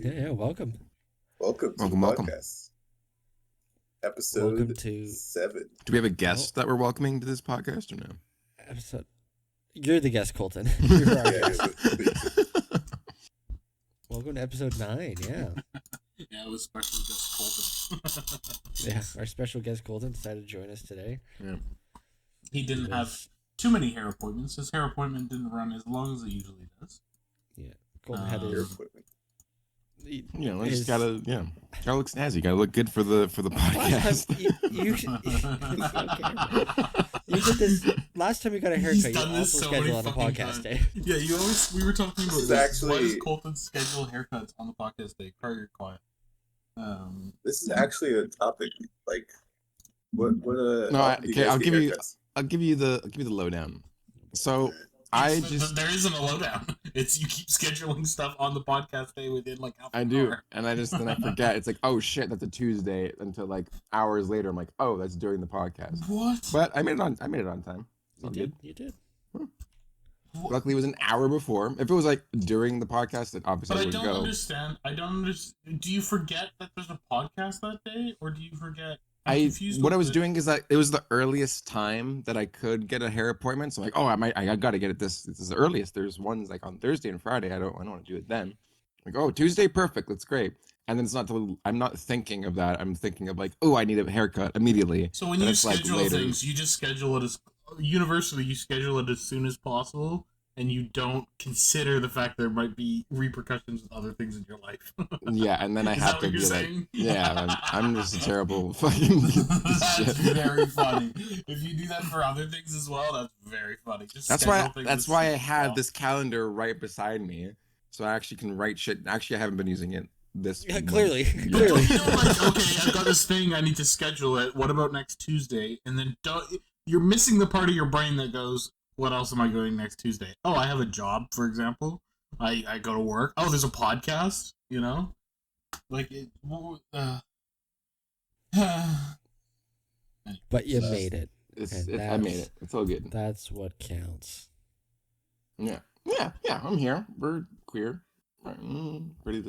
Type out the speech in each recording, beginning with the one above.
Yeah, welcome. Welcome to the podcast. Episode 7. Do we have a guest that we're welcoming to this podcast or no? Episode. You're the guest, Kolton. You're our guest. Welcome to episode 9. Yeah. Yeah, it was special guest Kolton. Yeah, our special guest Kolton decided to join us today. Yeah. He didn't have too many hair appointments. His hair appointment didn't run as long as it usually does. Yeah, Kolton had his hair appointment. Just gotta look snazzy. Gotta look good for the podcast. You did this last time you got a haircut. He's done you this also so scheduled many on the fucking podcast times. day. Yeah, we were talking about this. Actually, why does Kolton schedule haircuts on the podcast day? Carter, you're quiet. This is actually a topic. Like, what? I'll give you the lowdown. So there isn't a lowdown. It's you keep scheduling stuff on the podcast day within like half an hour. And then I forget. It's like, oh shit, that's a Tuesday. Until like hours later, I'm like, oh, that's during the podcast. What? But I made it on time. You did. Luckily, it was an hour before. If it was like during the podcast, then obviously But I would go. I don't understand. Do you forget that there's a podcast that day, or do you forget? What I was doing is that it was the earliest time that I could get a hair appointment. So I'm like, oh, I gotta get it. This is the earliest. There's ones like on Thursday and Friday. I don't want to do it then. Like, oh, Tuesday, perfect. That's great. And then it's not till I'm not thinking of that. I'm thinking of like, oh, I need a haircut immediately. So when you schedule things, you just schedule it as universally. You schedule it as soon as possible, and you don't consider the fact there might be repercussions with other things in your life. Yeah, and then I have to be like, yeah, I'm just a terrible fucking That's shit. very funny. If you do that for other things as well, that's very funny. That's why I have this calendar right beside me, so I actually can write shit. Actually, I haven't been using it this. Yeah, clearly. Like, okay, I've got this thing. I need to schedule it. What about next Tuesday? And then you're missing the part of your brain that goes, what else am I doing next Tuesday? Oh, I have a job, for example. I go to work. Oh, there's a podcast, you know? Like, But you made it. I made it. It's all good. That's what counts. Yeah, I'm here. We're queer. Ready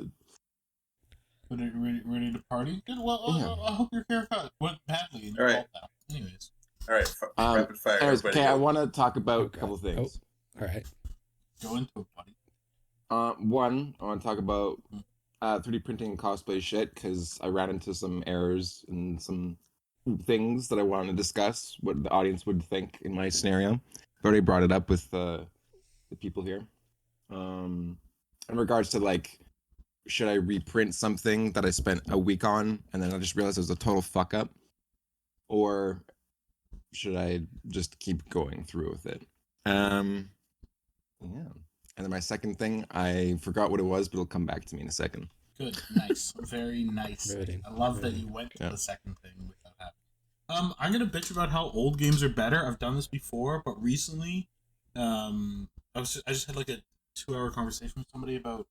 to party? Good, well, I hope your haircut went badly. All right. Anyways. All right, rapid fire. Anyways, okay, I want to talk about a couple things. All right. Go into it, buddy. One, I want to talk about 3D printing and cosplay shit, because I ran into some errors and some things that I wanted to discuss, what the audience would think in my scenario. I've already brought it up with the people here. In regards to, like, should I reprint something that I spent a week on, and then I just realized it was a total fuck up? Or should I just keep going through with it? Yeah. And then my second thing, I forgot what it was, but it'll come back to me in a second. Good, nice, very nice. I love that you went to the second thing without having. I'm gonna bitch about how old games are better. I've done this before, but recently, I just had like a 2-hour conversation with somebody about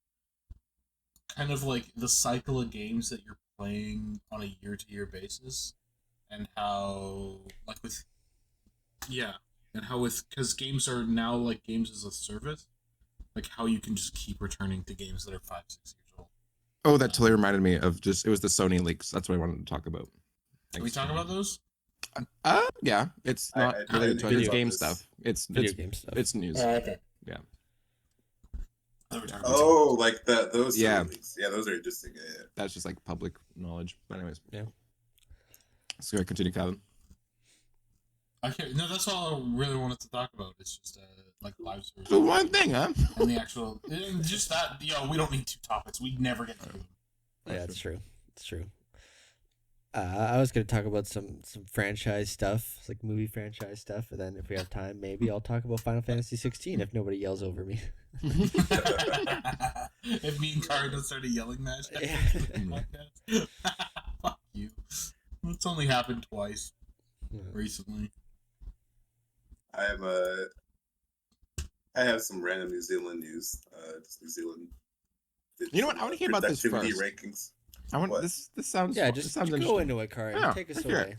kind of like the cycle of games that you're playing on a year-to-year basis. And how, like, because games are now like games as a service, like how you can just keep returning to games that are 5-6 years old. Oh, that totally reminded me of it was the Sony leaks. That's what I wanted to talk about. Can we talk about those? Yeah, it's not related to video game stuff. It's game stuff. It's news. Okay. Yeah. Oh, like that? Those. Yeah. Yeah, those are interesting. Yeah. That's just like public knowledge. But anyways. Yeah. So I continue, Calvin. Okay, no, that's all I really wanted to talk about. It's just like live service. The one thing, huh? And the actual, just that. We don't need 2 topics. We never get through them. Yeah, it's true. It's true. I was going to talk about some franchise stuff, like movie franchise stuff, and then if we have time, maybe I'll talk about Final Fantasy 16 if nobody yells over me. If me and Kari don't start a yelling match, fuck you. It's only happened twice recently. I have some random New Zealand news. Just New Zealand. You know what? I want to hear about this first. Rankings. I want this sounds. Yeah, just go into it, Kari. Yeah, take us away.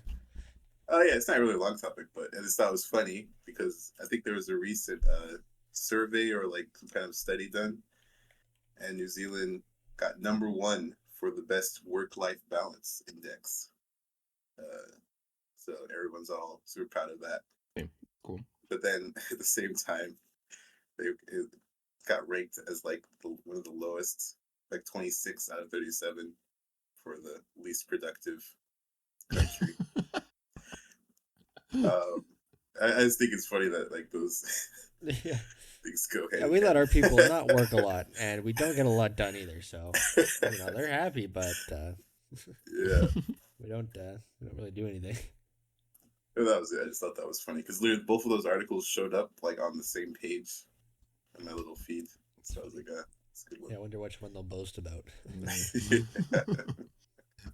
Oh yeah, it's not really a long topic, but I just thought it was funny because I think there was a recent survey or like some kind of study done, and New Zealand got #1 for the best work-life balance index. So everyone's all super proud of that. Okay, cool. But then at the same time, it got ranked as like one of the lowest, like 26 out of 37 for the least productive country. I just think it's funny that like those Yeah. things go hand Yeah, in we let hand. our people not work a lot, and we don't get a lot done either. So they're happy, but Yeah, we don't really do anything. that was it. I just thought that was funny because literally both of those articles showed up like on the same page on my little feed. So I was like, that's a good one. Yeah, I wonder which one they'll boast about. It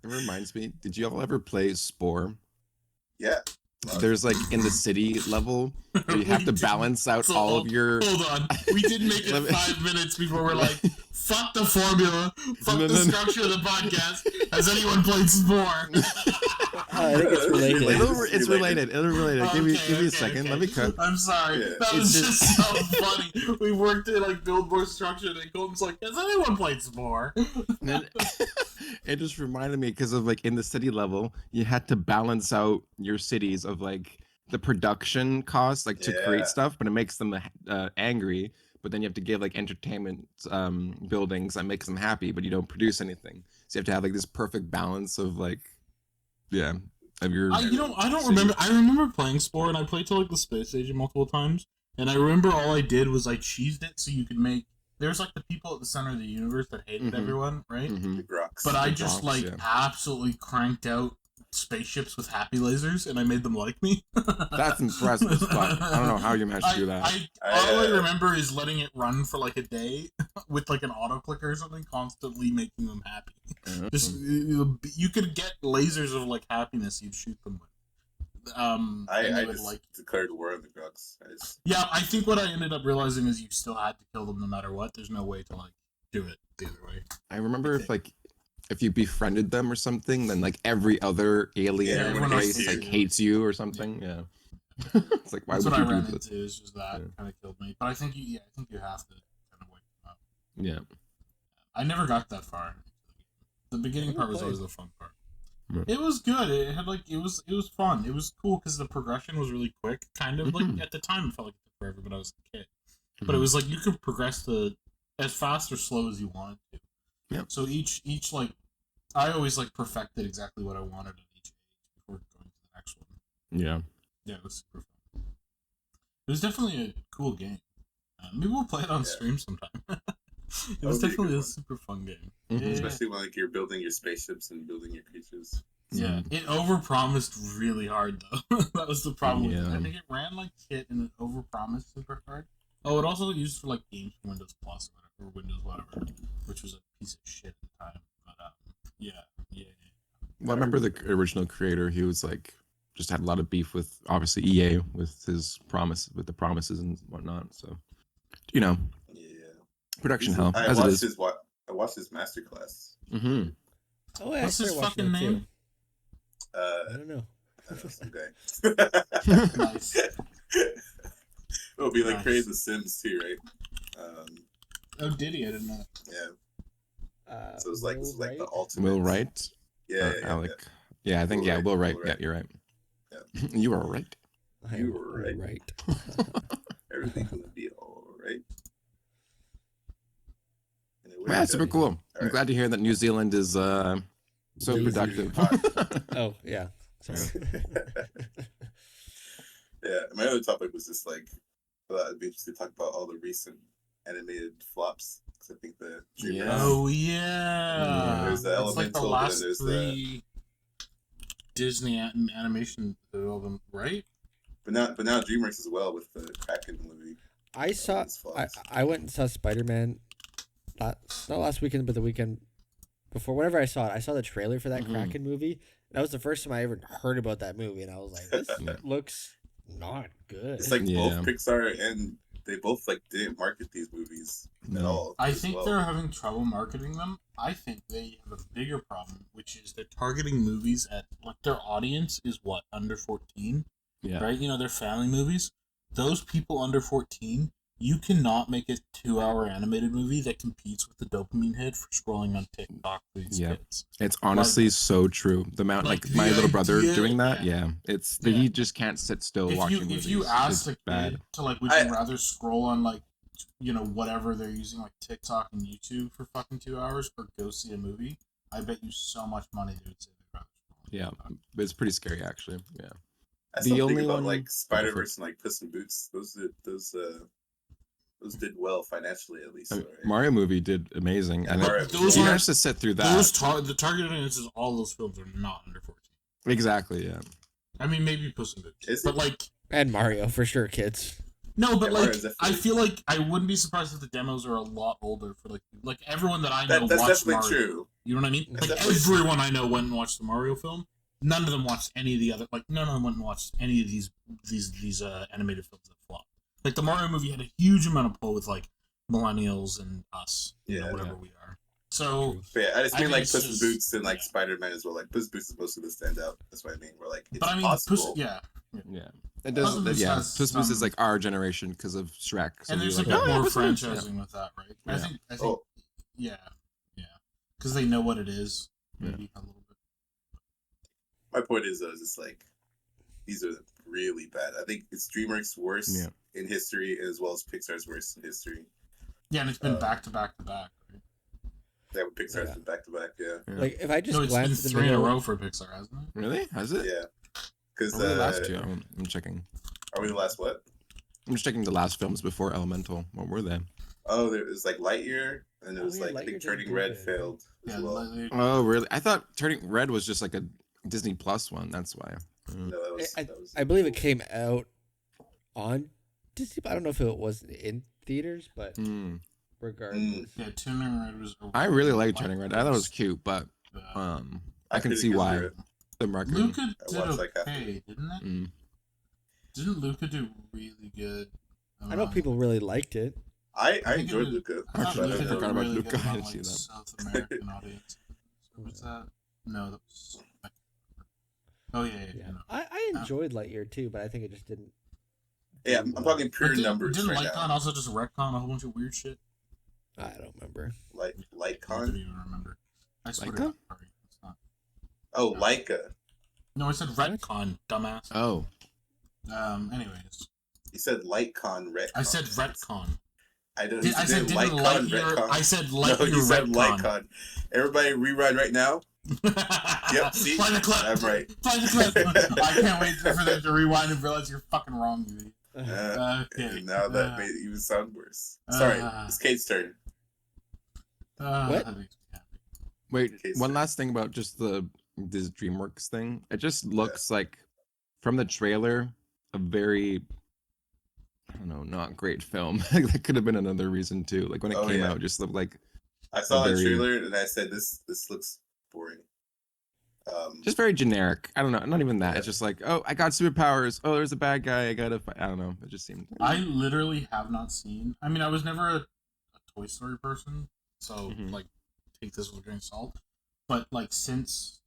reminds me, did you all ever play Spore? Yeah. There's like in the city level where you have to balance out all of your. Hold on, we didn't make it 5 minutes before we're like, fuck the formula, fuck the structure of the podcast. Has anyone played Spore? I think it's related. It's related. It's related. Okay, Give me a okay, second. okay. Let me cut. I'm sorry. Yeah. That was It's just so funny. We worked to like build more structure, and then Colton's like, "Has anyone played Spore?" It just reminded me because of like in the city level, you had to balance out your cities of like the production costs, like to create stuff, but it makes them angry. But then you have to give like entertainment buildings that makes them happy, but you don't produce anything. So you have to have like this perfect balance of like, of your. I don't remember. I remember playing Spore, and I played to like the space station multiple times. And I remember all I did was I cheesed it so you could make. There's like the people at the center of the universe that hated everyone, right? Mm-hmm. The Groks. But I just absolutely cranked out spaceships with happy lasers, and I made them like me. That's impressive as fuck. I don't know how you managed to do that. All I remember is letting it run for like a day with like an auto clicker or something, constantly making them happy. Just you could get lasers of like happiness you'd shoot them with. I just declared war on the Groks. I think what I ended up realizing is you still had to kill them no matter what. There's no way to like do it the other way. I remember if you befriended them or something, then like every other alien race like hates you or something. Yeah. It's like why That's would what you I do ran this? into. Is just that kind of killed me. But I think you have to kind of wake them up. Yeah. I never got that far. The beginning part was always the fun part. Yeah. It was good. It had like it was fun. It was cool because the progression was really quick. Kind of like at the time it felt like it took forever, but I was a kid. But it was like you could progress as fast or slow as you wanted to. Yeah. So each like I always like perfected exactly what I wanted at each age before going to the next one. Yeah. Yeah, it was super fun. It was definitely a cool game. Maybe we'll play it on stream sometime. It was definitely a super fun game. Mm-hmm. Especially when like you're building your spaceships and building your creatures. Yeah, it overpromised really hard though. That was the problem. Yeah. I think it ran like shit and it overpromised super hard. Oh, it also used for like games for Windows Plus or Windows whatever, which was a piece of shit at the time. But yeah. Well, I remember the original creator. He was like just had a lot of beef with obviously EA with the promises and whatnot. So production hell as it is. I watched his masterclass. Mm-hmm. Oh, yeah, what's his fucking name? I don't know. Some guy. Nice. It'll be like creating The Sims too, right? Oh, did he? I didn't know. Yeah. So it's like the ultimate. Will Wright. Yeah. Alec. Yeah, I think Will Wright. Yeah, you're right. Yeah. You are right. You were right. Everything's gonna be all right. Yeah, super cool. I'm glad to hear that New Zealand is so productive. Oh yeah. Sorry. Yeah, my other topic was just like, I thought it'd be interesting to talk about all the recent animated flops. Because I think Oh yeah. There's the It's like the Elemental, last there's three Disney animation album, right? But now DreamWorks as well with the Kraken movie. I went and saw Spider-Man. Not last weekend, but the weekend before. Whenever I saw it, I saw the trailer for that Kraken movie. That was the first time I ever heard about that movie, and I was like, "This looks not good." It's like both Pixar and they both like didn't market these movies at all. I think they're having trouble marketing them. I think they have a bigger problem, which is they're targeting movies at like their audience is what, under 14? Yeah. Right? They're family movies. Those people under 14 you cannot make a 2-hour animated movie that competes with the dopamine hit for scrolling on TikTok for these kids. It's honestly so true. The amount, like my little brother doing that, it's he just can't sit still watching movies. If you ask a bad. kid to like, would you rather scroll on like, whatever they're using like TikTok and YouTube for fucking 2 hours or go see a movie, I bet you so much money they would say they'd rather scroll. Yeah, but it's pretty scary actually. Yeah. I still think about like Spider-Verse and like Puss in Boots. Those did well financially at least. Right? Mario movie did amazing, and those you managed to sit through that. The target audience is all those films are not under 14. Exactly. Yeah. I mean, maybe Puss in Boots, but like, and Mario for sure, kids. No, but like, I feel like I wouldn't be surprised if the demos are a lot older for like everyone that I know. That's watched definitely Mario. True. You know what I mean? Like everyone I know went and watched the Mario film. None of them watched any of the other. Like none of them went and watched any of these animated films that flopped. Like the Mario movie had a huge amount of pull with like millennials and us, whatever we are. So I just mean like Puss in Boots and like Spider-Man as well. Like Puss in Boots is mostly the standout. That's what I mean. We're like, it's possible. It does. Puss Boots is like our generation because of Shrek. So and there's a bit more franchising with that, right? I think, because they know what it is. Maybe a little bit. My point is, though, is it's like these are really bad. I think it's DreamWorks' worst in history, as well as Pixar's worst in history. Yeah, and it's been back to back to back. Right? Yeah, Pixar's been back to back. Yeah. Like if I just glance it's been 3 in a row for Pixar, hasn't it? Really? Has it? Yeah. Because the last two, I'm checking. Are we the last what? I'm just checking the last films before Elemental. What were they? Oh, there was like Lightyear, and it was like I think Turning Red failed as well. Oh, really? I thought Turning Red was just like a Disney Plus one. That's why. No, that was I believe it came out on Disney. I don't know if it was in theaters, but regardless. Yeah, Turning Red was. I really liked Turning Red. I thought it was cute, but I can see why. The marketing. Luca did okay, didn't it? Didn't Luca do really good? I know people really liked it. I enjoyed Luca. I forgot about really Luca. I didn't see that. South American audience. What's that? No, that was. Oh yeah. No. I enjoyed Lightyear too, but I think it just didn't. Yeah, I'm talking pure numbers. Didn't right Lightcon now. Also just retcon a whole bunch of weird shit? I don't remember. Lightcon? I don't even remember. I swear to God, sorry. It's not. Oh, Leica. No, I said retcon, dumbass. Oh. Anyways. You said Lightcon, retcon. I said retcon. I said Lightcon, retcon. I said Lightyear, no, you said retcon. Lightcon. Everybody rewind right now. Yep, see? Play the clip. I'm right. Play the clip. I can't wait for them to rewind and realize you're fucking wrong, dude. Okay. Now that made it even sound worse. Sorry, it's Kate's turn. What? Wait, one last thing about just this DreamWorks thing. It just looks like, from the trailer, a very, I don't know, not great film. That could have been another reason too. Like when it came out, it just looked like. I saw the trailer and I said, "This looks boring." Just very generic. I don't know. Not even that. Yeah. It's just like, oh, I got superpowers. Oh, there's a bad guy. I gotta fight. I don't know. It just seemed. I literally have not seen. I mean, I was never a Toy Story person, so like, take this with a grain of salt. But like since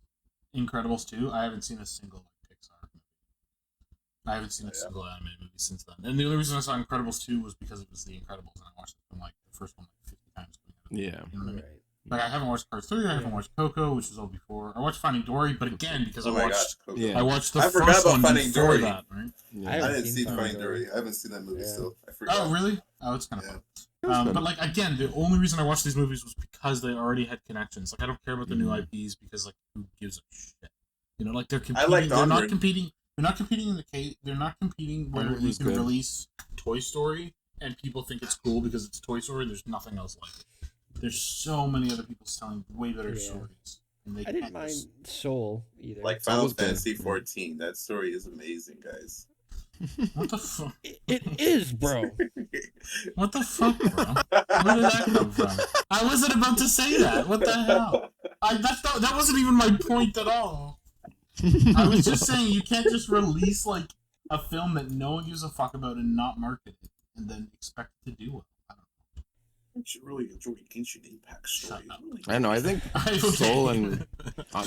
Incredibles 2, I haven't seen a single Pixar movie. I haven't seen a single animated movie since then. And the only reason I saw Incredibles 2 was because it was The Incredibles, and I watched it from like the first one like 50 times. Yeah. You know what I mean? Like I haven't watched Cars 3, I haven't watched Coco, which was all before. I watched Finding Dory, but again because I watched the first one before that, right? Yeah. I didn't see Finding Dory. I haven't seen that movie still. I forgot. Oh really? Oh, it's kind of fun. But like again, the only reason I watched these movies was because they already had connections. Like I don't care about the new IPs because like who gives a shit? You know, like they're competing. They're not competing. They're not competing in the case. They're not competing where you can release Toy Story and people think it's cool because it's Toy Story. And there's nothing else like it. There's so many other people telling way better stories. And I didn't mind Soul either. Like Final Fantasy 14. That story is amazing, guys. What the fuck? It is, bro. What the fuck, bro? Where did that come from? I wasn't about to say that. What the hell? That wasn't even my point at all. I was just saying you can't just release like a film that no one gives a fuck about and not market it and then expect it to do well. I should really enjoy Genshin Impact story. I don't know. I think Soul and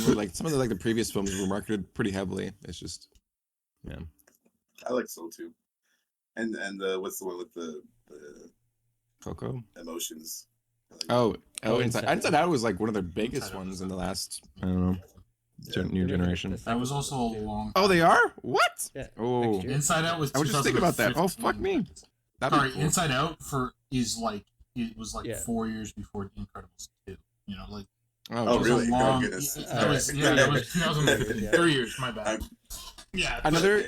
like some of the previous films were marketed pretty heavily. It's just, I like Soul too. And what's the one with the Coco. emotions? Oh, Inside Inside Out. Out was like one of their biggest Inside Out ones was in the that. last, I don't know, new generation. That was also a long. Oh, they are? What? Yeah. Oh, next year. Inside Out was. I was just thinking about that. Oh, fuck me. That'd Sorry, be cool. Inside Out it was like Yeah. 4 years before The Incredibles 2. You know, like. Oh, Oh, it was a really? Oh, long- goodness. That was 2015. Yeah. 3 years. My bad. Yeah. Another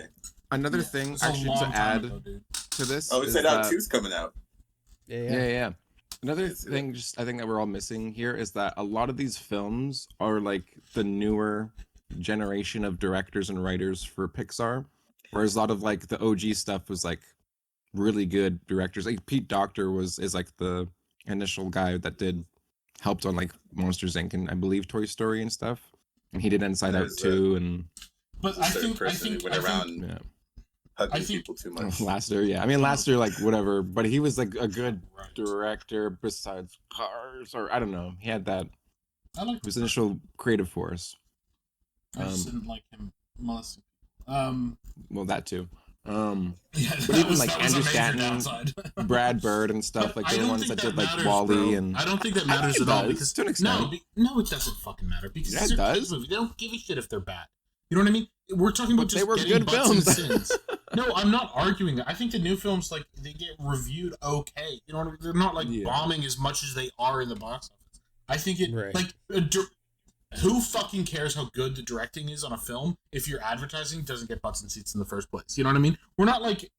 Yeah, thing it's a actually long to time add ago, dude. to this. Oh, is Inside Out that- 2's coming out. Yeah. Another Yes, thing, just I think that we're all missing here is that a lot of these films are like the newer generation of directors and writers for Pixar, whereas a lot of like the OG stuff was like really good directors. Like Pete Docter is like the initial guy that helped on like Monsters Inc. and I believe Toy Story and stuff, and he did Inside Out There's too, and But The third person who went around yeah. hugging I think- people too much. Laster, yeah. I mean, Laster, like whatever, but he was like a good Right. director besides Cars, or I don't know. He had that I like. his initial creative force. I just didn't like him molesting. Well, that too. Yeah, But even like Andrew a major Stanton, downside. Brad Bird and stuff, like I the don't ones think that did like matters, Wally bro. and I don't think that I think matters it at all does, because to an extent. no, it doesn't fucking matter because Yeah, these it are does. kids movies. They don't give a shit if they're bad. You know what I mean? We're talking about But they just were getting good butts and films. sins. No, I'm not arguing that. I think the new films like they get reviewed okay. You know what I mean? They're not like Yeah. bombing as much as they are in the box office. I think it Right. like who fucking cares how good the directing is on a film if your advertising doesn't get butts and seats in the first place? You know what I mean? We're not like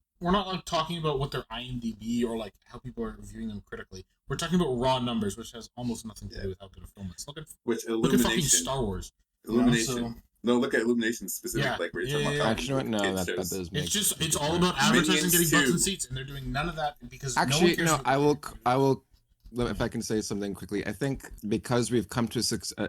talking about what their IMDb or like how people are viewing them critically. We're talking about raw numbers, which has almost nothing to do with how good a film is. Look at fucking Illumination. Star Wars. Illumination. You know, so- No, look at Illumination specifically, Yeah. like where you're Yeah, talking yeah, about. Actually, you know what? No, kid that shows. does make. It's all about advertising Minions getting butts 2. and seats, and they're doing none of that because Actually, no one cares no. I will. If I can say something quickly, I think because we've come to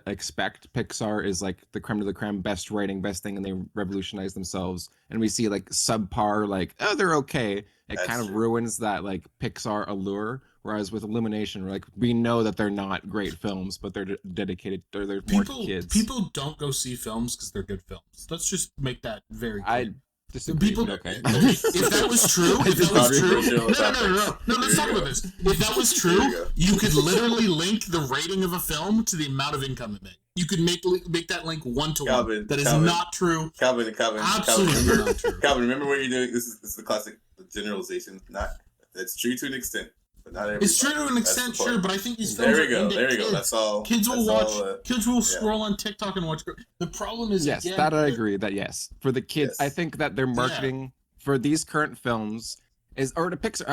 expect Pixar is like the creme de la creme, best writing, best thing, and they revolutionize themselves, and we see like subpar, like oh they're okay. It That's kind of true. ruins that like Pixar allure. Whereas with Illumination, we're like we know that they're not great films, but they're dedicated. They're more to kids. People don't go see films because they're good films. Let's just make that very clear. I disagree. People, but okay. if that was true, I if that was true, disagree. no, let's talk about this. If that was There you true, go. you could literally link the rating of a film to the amount of income it made. You could make that link 1-to-1. Calvin, That is Calvin. not true. Calvin, Absolutely remember, not true. Calvin, remember what you're doing. This is the classic generalization. That's true to an extent, but not everybody. It's true to an That's extent, the point. sure, but I think these films There are we go. aimed at There we kids. go. That's all. Kids will that's watch. all, Kids will scroll on TikTok and watch. The problem is, Yes, again, that I agree. That yes, for the kids, Yes. I think that their marketing for these current films is, or the Pixar.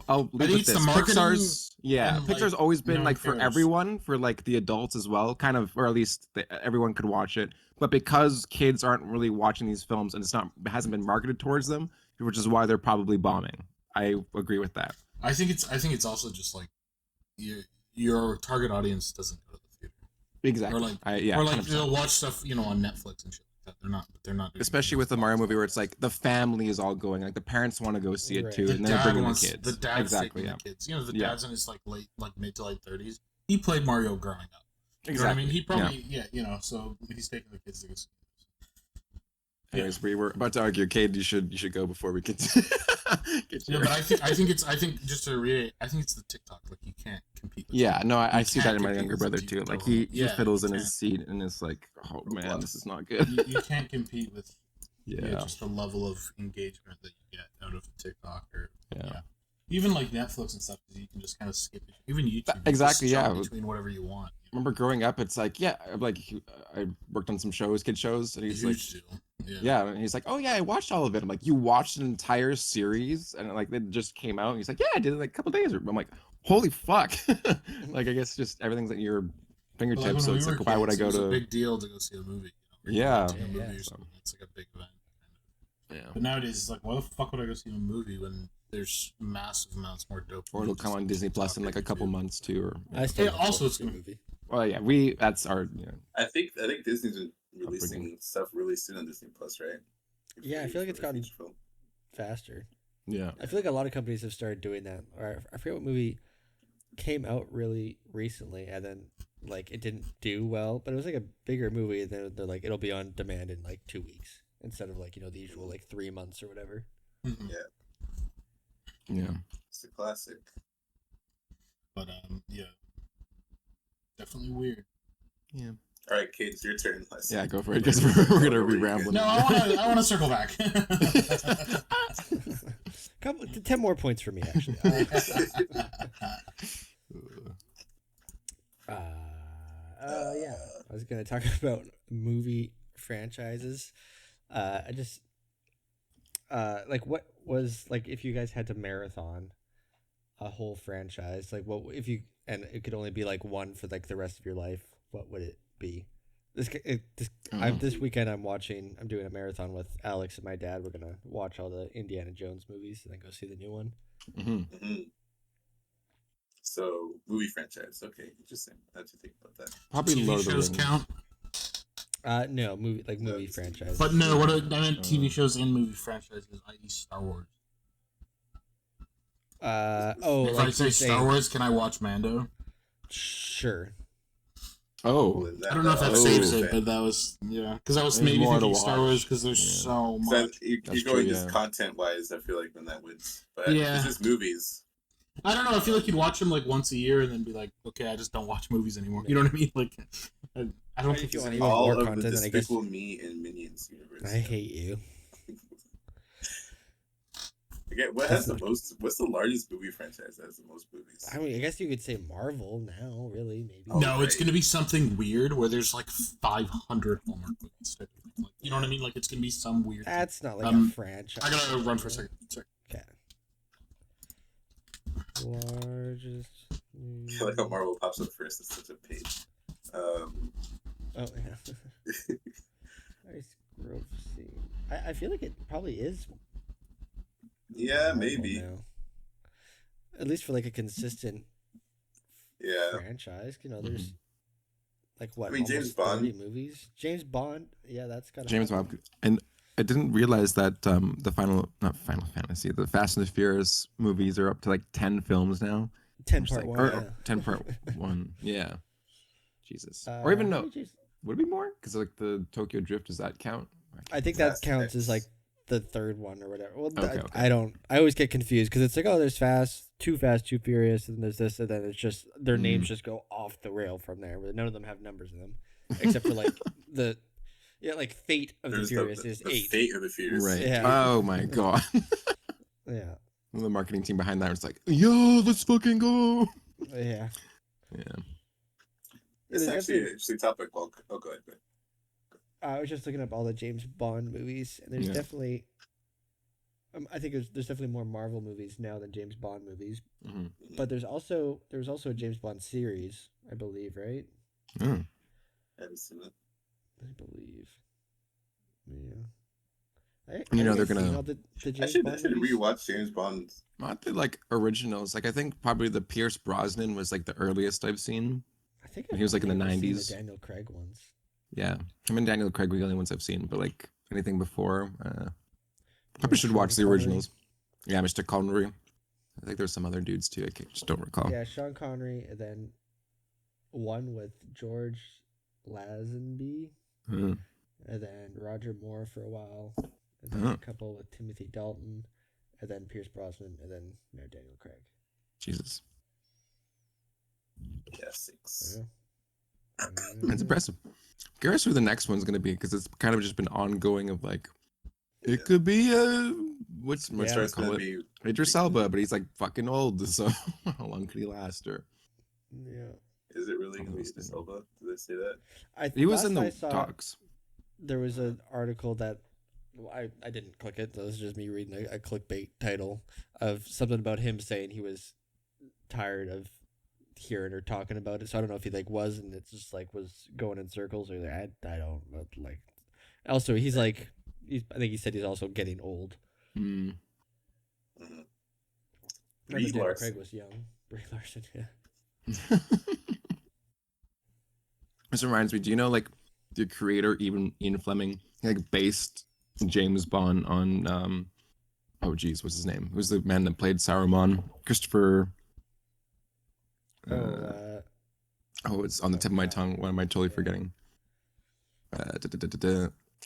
I'll leave think with it's the this. marketing Pixar's and, Pixar's like, always no been one like for cares. everyone, for like the adults as well, kind of, or at least everyone could watch it. But because kids aren't really watching these films, and it hasn't been marketed towards them, which is why they're probably bombing. I agree with that. I think it's also just like your target audience doesn't go to the theater. Exactly. Or like, yeah, or like 100%. they'll watch stuff, on Netflix and shit like that. They're not. Doing Especially with the Mario movie, where it's like the family is all going, like the parents want to go see it Right. too, The and they're dad bringing wants the kids. the dad's Exactly. taking Yeah. the kids. The Yeah. dad's in his like mid to late 30s. He played Mario growing up. You know what I Exactly. mean? He probably so he's taking the kids to go see it. Anyways, we were about to argue, Cade, you should go before we get get Yeah, your... but I think just to reiterate, I think it's the TikTok. Like you can't compete with Yeah, no, I You see that in my can't younger compete brother with too. TV Like though. he fiddles you in can't. his seat and it's like, oh man, Plus. this is not good. you can't compete with Yeah. just the level of engagement that you get out of TikTok or Yeah. even like Netflix and stuff, because you can just kind of skip it. Even YouTube, you can Exactly, just jump yeah. between whatever you want. Remember growing up, it's like, yeah, I worked on some kid shows, and he's like, Huge deal. yeah, and he's like, oh yeah, I watched all of it. I'm like, you watched an entire series, and like it just came out. And he's like, yeah, I did it like a couple days. I'm like, holy fuck! Like I guess just everything's at your But, like, fingertips. So when it's we like, were why would I kids, go it was to? a big deal to go see a movie. Yeah. Renting a movie Yeah. or something. It's like a big event. Yeah. But nowadays, it's like, why the fuck would I go see a movie when there's massive amounts more dope? Or it'll come on Disney Plus in like a couple months too. Or I still Yeah, love also going it's to see a gonna- movie. well, yeah, that's our. I think Disney's been releasing Upbringing. stuff really soon on Disney Plus, right? Yeah, I feel like it's For a gotten feature film. faster. Yeah. I feel like a lot of companies have started doing that. Or I forget what movie came out really recently, and then like it didn't do well, but it was like a bigger movie. And then they're like, it'll be on demand in like 2 weeks instead of like the usual like 3 months or whatever. Mhm. Yeah. Yeah. It's a classic. But yeah, definitely weird. Yeah. All right, Kate, it's your turn. Yeah, go for it, because we're gonna be rambling. No, I want to circle back. Couple, 10 more points for me, actually. Yeah, I was gonna talk about movie franchises. I just like, what was, like, if you guys had to marathon a whole franchise, like, what if you, and it could only be like one for like the rest of your life, what would it be? This weekend I'm doing a marathon with Alex and my dad. We're gonna watch all the Indiana Jones movies and then go see the new one. Mm-hmm. So, movie franchise. Okay, interesting. I have to think about that. Probably TV Lord of the shows Rings. count. No, movie franchise. But no, I meant TV shows and movie franchises, i.e. Star Wars. If If I say Star Wars, can I watch Mando? Sure. Oh, I don't know if that saves it, but that was, because I was There's maybe more to thinking Star watch. Wars because there's so much. You're That's going true, just yeah. content-wise, I feel like, when that wins. But Yeah. it's just movies. I don't know. I feel like you'd watch them like once a year and then be like, okay, I just don't watch movies anymore. You know what I mean? Like, I don't think you it's want any even All more of the content, then I guess Despicable Me and Minions universe. I hate you. Okay, what's the largest movie franchise that has the most movies? I mean, I guess you could say Marvel now, really, maybe. Oh, No, it's right. going to be something weird where there's like 500 Hallmark movies. Type of thing. Like, you know what I mean? Like, it's going to be some weird. That's not like a franchise. I gotta run for a second. Sorry. Okay. Largest. I like how Marvel pops up first. It's such a page. Oh yeah. Nice growth scene. I feel like it probably is. Yeah, Marvel maybe. now. At least for like a consistent Yeah. franchise, you know, there's like what? I mean, James almost 30 Bond. movies. James Bond. Yeah, that's got James Bond. And I didn't realize that the not Final Fantasy, the Fast and the Furious movies are up to like 10 films now. 10 Which is part like- one. or Yeah. 10 part one. Yeah. Jesus. Or even how no. many James- Would it be more? Because like the Tokyo Drift, does that count? I think that Fast counts X. as like the third one or whatever. Well, Okay. I always get confused because it's like, oh, there's Too Fast, Too Furious, and there's this, and then it's just their names just go off the rail from there. Where none of them have numbers in them, except for like like Fate of There's the Furious is the 8. Fate of the Furious. Right. Yeah. Oh my god. Yeah, The marketing team behind that was like, yo, let's fucking go. yeah. Yeah. It's There's actually an definitely- interesting topic. Well, go ahead. I was just looking up all the James Bond movies, and there's Yeah. definitely. I think there's definitely more Marvel movies now than James Bond movies, Mm-hmm. but there was also a James Bond series, I believe, right? Mm. I haven't seen it. I believe. Yeah. You know, have they're seen gonna- all the I James should Bond movies? rewatch James Bond. Not the like originals. Like I think probably the Pierce Brosnan was like the earliest I've seen. I think He was, like, in the I've only ever seen 90s. The Daniel Craig ones. Yeah, him and Daniel Craig were the only ones I've seen. But like anything before, probably should watch the Sean Connery. originals. Yeah, Mr. Connery. I think there's some other dudes too. Just don't recall. Yeah, Sean Connery, and then one with George Lazenby, Mm. and then Roger Moore for a while, and then Oh. a couple with Timothy Dalton, and then Pierce Brosnan, and then Daniel Craig. Jesus, Yeah, 6. Yeah. that's impressive. Curious who the next one's gonna be because it's kind of just been ongoing of like, it could be what's Yeah. trying So to it's call gonna it? be Idris Elba, but he's like fucking old, so how long could he last? Or Yeah. Is it really gonna be Almost Idris didn't. Elba? Did they say that? he was last in I the saw, talks. There was an article that I didn't click it. So it was just me reading a clickbait title of something about him saying he was tired of hearing her talking about it. So I don't know if he like was, and it's just like was going in circles, or I don't know, like. Also, he's like I think he said he's also getting old. Mm. Mhm. Remember Daniel Larson. Craig was young. Brie Larson, yeah. This reminds me. Do you know like the creator Ian Fleming like based James Bond on oh geez, what's his name? Who's the man that played Saruman? Christopher. Oh, it's on the tip of my tongue. What am I totally forgetting?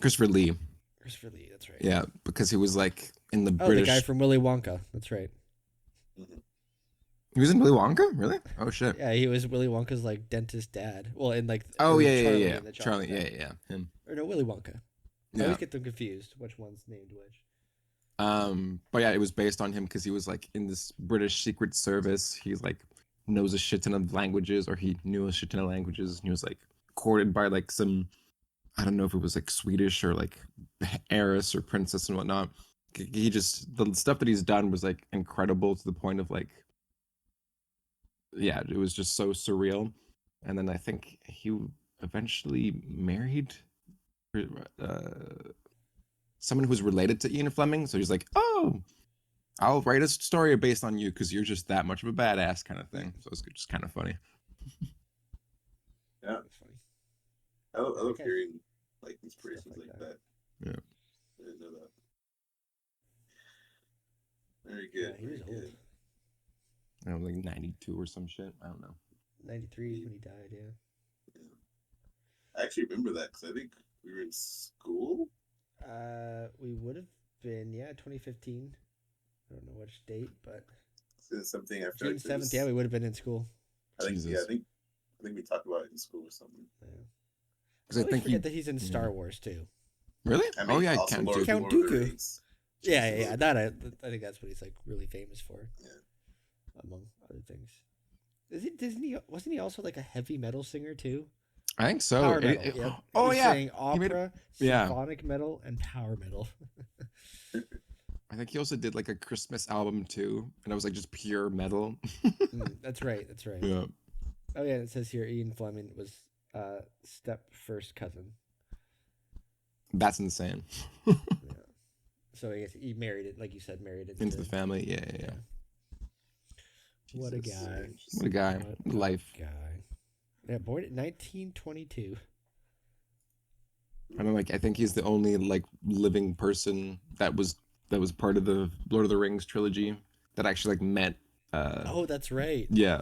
Christopher Lee. Christopher Lee, that's right. Yeah, because he was like in the Oh, British. the guy from Willy Wonka. That's right. Mhm. He was in Willy Wonka, really? Oh shit. Yeah, he was Willy Wonka's like dentist dad. Well, in like Oh or yeah, Charlie yeah. in the Charlie, Chocolate Factory. him. Or no, Willy Wonka. I Yeah. always get them confused. Which one's named which? But yeah, it was based on him because he was like in this British Secret Service. He's like knows a shit ton of languages, or he knew a shit ton of languages, and he was like courted by like some, I don't know if it was like Swedish or like heiress or princess and whatnot. He just, the stuff that he's done was like incredible to the point of like, yeah, it was just so surreal. And then I think he eventually married someone who was related to Ian Fleming. So he's like, oh, I'll write a story based on you because you're just that much of a badass kind of thing. So it's just kind of funny. Yeah, That's funny. I love Okay. hearing like inspirations Stuff like like that. that. Yeah. I didn't know that. Very good. Yeah, he was very old. good. I don't know, like 92 or some shit. I don't know. 93 is when he died. Yeah. I actually remember that because I think we were in school. We would have been 2015. I don't know which date, but It's something I feel June like there 7th. was- Yeah, we would have been in school. I think Jesus. yeah, I think we talked about it in school or something. Yeah. Because I I always think forget that he's in Star Wars too. Really? I mean, Oh yeah, also Count Lord, Dooku. Count Lord of the Dooku. Rings. Yeah. That I think that's what he's like really famous for. Yeah. Among other things. Wasn't he also like a heavy metal singer too? I think so. Power metal. Yep. Oh He yeah. sang opera, yeah. symphonic metal, and power metal. I think he also did like a Christmas album too, and it was like just pure metal. That's right. That's right. Yeah. Oh yeah, it says here Ian Fleming was step first cousin. That's insane. Yeah. So I guess he married it, like you said, married it Into the family. Yeah. What a Jesus, guy. What a guy. What a Life. guy. Yeah, born in 1922. I mean, like I think he's the only like living person that was part of the Lord of the Rings trilogy that actually like met. Oh, that's right. Yeah.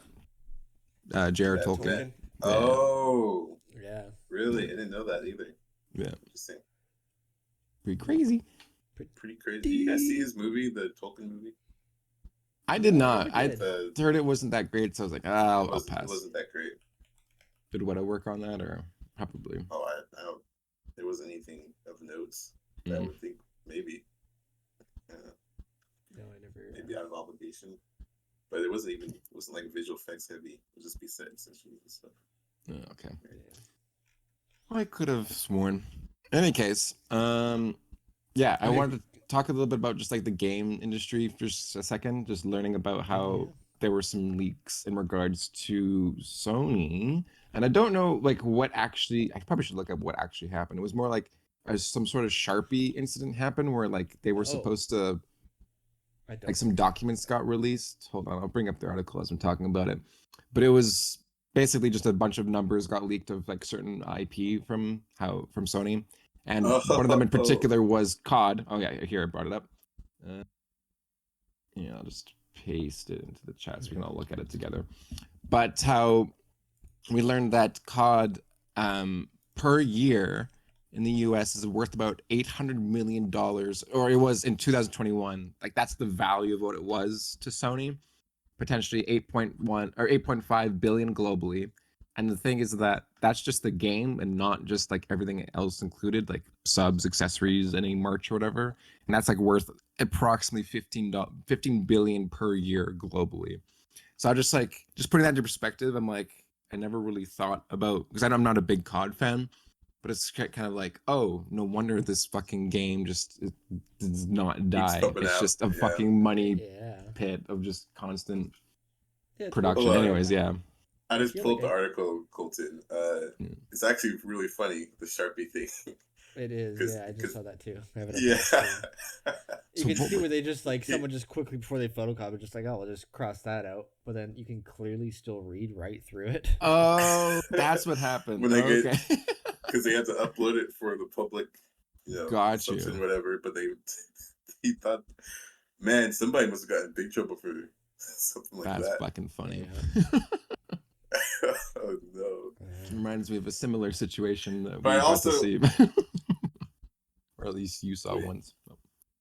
J.R.R. Yeah, Tolkien. Tolkien. Oh, Yeah. really? I didn't know that either. Yeah. Interesting. Pretty crazy. Pretty crazy. Did you guys see his movie, the Tolkien movie? I did not. never I did. heard it wasn't that great, so I was like, I'll It pass. wasn't that great. Did what I work on that, or probably? Oh, I don't. There wasn't anything of notes. I would think maybe. No, I never. Maybe out of obligation, but it wasn't like visual effects heavy. It would just be set essentially and stuff. Oh, okay. I could have sworn. In any case, yeah, I wanted to talk a little bit about just like the game industry for just a second, just learning about how there were some leaks in regards to Sony. And I don't know like what actually, I probably should look up what actually happened. It was more like some sort of Sharpie incident happened where like they were supposed to, like some documents got released. Hold on, I'll bring up the article as I'm talking about it. But it was basically just a bunch of numbers got leaked of like certain IP from Sony. And one of them in particular was COD. Oh yeah, here I brought it up. Yeah, I'll just paste it into the chat so we can all look at it together. But how we learned that COD per year in the US is worth about $800 million, or it was in 2021. Like that's the value of what it was to Sony, potentially 8.1 or 8.5 billion globally. And the thing is that that's just the game and not just like everything else included, like subs, accessories, any merch or whatever. And that's like worth approximately 15 billion per year globally. So I just putting that into perspective, I'm like, I never really thought about, because I'm not a big COD fan, but it's kind of like, oh, no wonder this fucking game just does not die. It's just a fucking money pit of just constant production. Anyways, yeah. I just pulled the article, Kolton. It's actually really funny, the Sharpie thing. It is, yeah. I just saw that too. Yeah. You can see where they just like someone just quickly before they photocopy, just like, oh, we'll just cross that out. But then you can clearly still read right through it. Oh, that's what happened. When they get, because they had to upload it for the public, consumption, whatever. But he thought, man, somebody must have gotten in big trouble for something like that. That's fucking funny. Yeah. Oh no! Reminds me of a similar situation that we but got to see, or at least you saw once. Oh,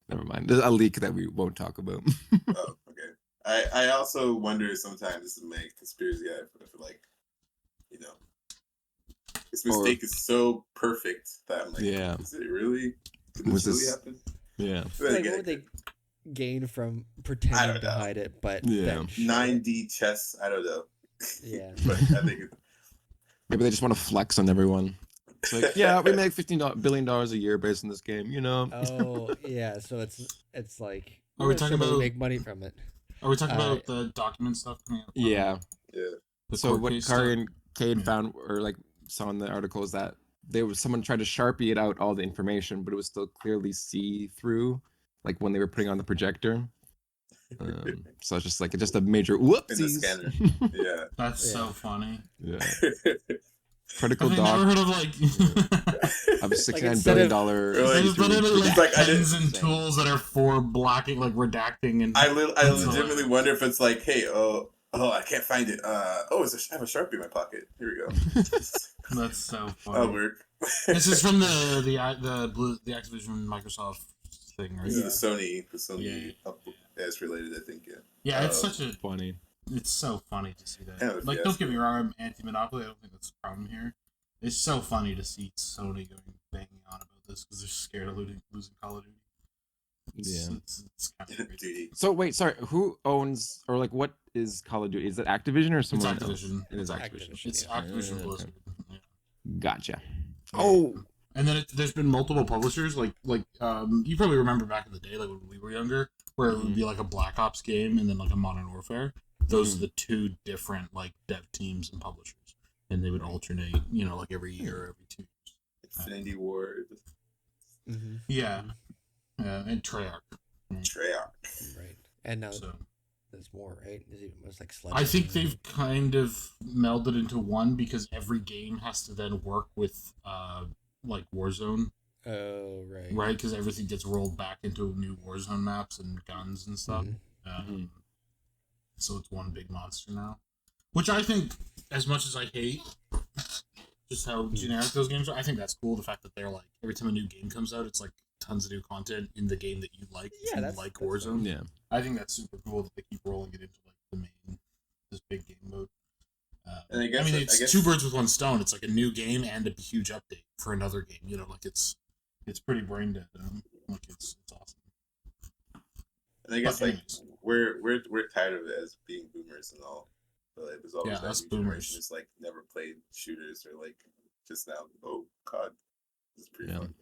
never mind. There's a leak that we won't talk about. Oh, okay. I also wonder sometimes, this is my conspiracy, I feel like, you know, this mistake is so perfect that I'm like, is it really? Did this really happen? Yeah. Like, what would they gain from pretending to hide it? But then 9D chess, I don't know. Yeah. But I think maybe they just want to flex on everyone. It's like, yeah, we make $15 billion a year based on this game, you know. Oh yeah, so it's like are we talking about make money from it? Are we talking about the document stuff coming up? Yeah. So what Kari and Cade found, or like saw in the article, is that someone tried to Sharpie it out all the information, but it was still clearly see through, like when they were putting on the projector. So it's just a major whoopsies. In the scanner. Yeah. That's so funny. Yeah. Critical I've doc. never heard of like of a $69 billion. There's literally like pens and tools that are for blocking, like redacting, and I legitimately wonder if it's like, hey, oh, I can't find it. I have a Sharpie in my pocket. Here we go. That's so funny. That'll work. This is from the Activision Microsoft thing, right? This is the Sony as related, I think. Yeah, it's such a funny. It's so funny to see that. Yeah, like, don't get me wrong, I'm anti-monopoly. I don't think that's a problem here. It's so funny to see Sony going banging on about this because they're scared of losing Call of Duty. It's kind of crazy. So wait, sorry, who owns, or like, what is Call of Duty? Is it Activision or someone It's Activision. else? It is Activision. It's Activision Blizzard. Okay. Gotcha. Oh. And then there's been multiple publishers, like you probably remember back in the day, like when we were younger, where it would be like a Black Ops game and then like a Modern Warfare. Those are the two different like dev teams and publishers, and they would alternate, like every year or every 2 years. Infinity Ward. Yeah, and Treyarch. Right, and now there's more, right? It's like I think they've kind of melded into one because every game has to then work with like Warzone. Oh, right. Right, because everything gets rolled back into new Warzone maps and guns and stuff. So it's one big monster now. Which I think, as much as I hate just how generic those games are, I think that's cool. The fact that they're like, every time a new game comes out, it's like tons of new content in the game that you like. Yeah, that's Warzone. Fun. Yeah. I think that's super cool that they keep rolling it into like the main, this big game mode. And I guess it's two birds with one stone. It's like a new game and a huge update for another game. Like it's pretty brain dead. Like it's awesome. And I guess we're tired of it as being boomers and all, but like, there's always that new generation who's like never played shooters or like just now. Oh God, this is pretty fun.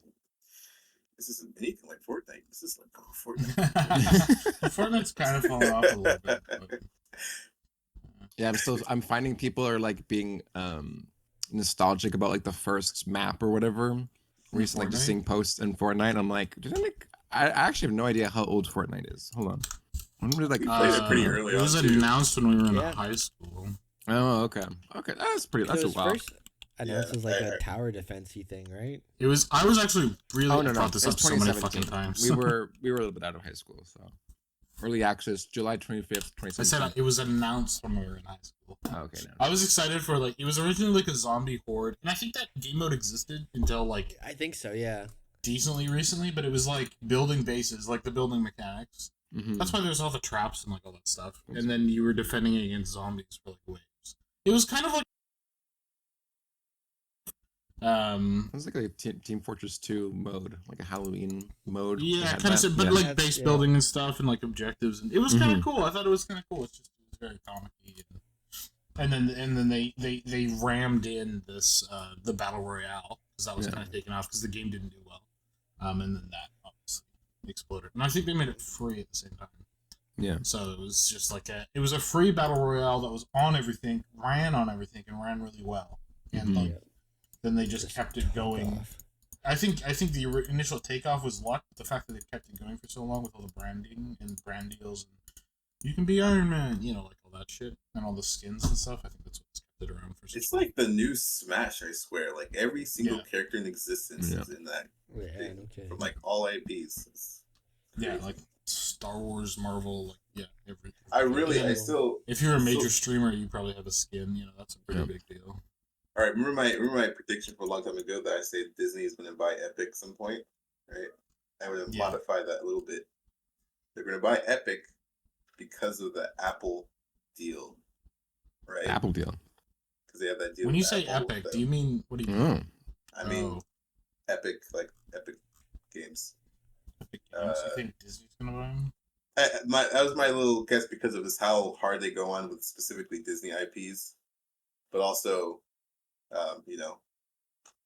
This isn't anything like Fortnite. This is like Fortnite. Fortnite's kind of falling off a little bit. But... Yeah, I'm finding people are like being nostalgic about like the first map or whatever. Recently, like just seeing posts in Fortnite, I'm like, I actually have no idea how old Fortnite is. Hold on. When did we played it pretty early. It was announced when we were in high school. Oh, okay. That's a while. Announced as like a tower defense-y thing, right? It was. I was actually really brought this up so many fucking times. We were a little bit out of high school, so early access, July 25th, 2017. I said it was announced when we were in high school. Oh, okay. No. I was excited for it was originally like a zombie horde, and I think that game mode existed until like I think so, yeah. Decently recently, but it was like building bases, like the building mechanics. That's why there's all the traps and like all that stuff, and then you were defending against zombies for like waves. It was kind of like it was like a Team Fortress 2 mode, like a Halloween mode. Yeah, kind of, but like base building and stuff, and like objectives, and it was kind of cool. I thought it was kind of cool. It was very comic-y, and then they rammed in this the battle royale because that was kind of taken off because the game didn't do well, and then that obviously exploded. And I think they made it free at the same time. Yeah. So it was just like it was a free battle royale that was on everything, ran really well, and then they just kept it going. I think the initial takeoff was luck, but the fact that they've kept it going for so long with all the branding and brand deals, and you can be Iron Man, like all that shit, and all the skins and stuff. I think that's what's kept it around for so long. It's like the new Smash, I swear. Like every single character in existence is in that. Yeah, no kidding. From like all IPs. Yeah, like Star Wars, Marvel, everything. If you're a major streamer, you probably have a skin. That's a pretty big deal. All right, remember my prediction from a long time ago that I said Disney is going to buy Epic at some point, right? I would modify that a little bit. They're going to buy Epic because of the Apple deal, right? Apple deal. Because they have that deal. When you with say Apple Epic, do you mean what do you mean? I mean Epic, like Epic Games. Epic Games. You think Disney's gonna buy them? That was my little guess because of how hard they go on with specifically Disney IPs, but also,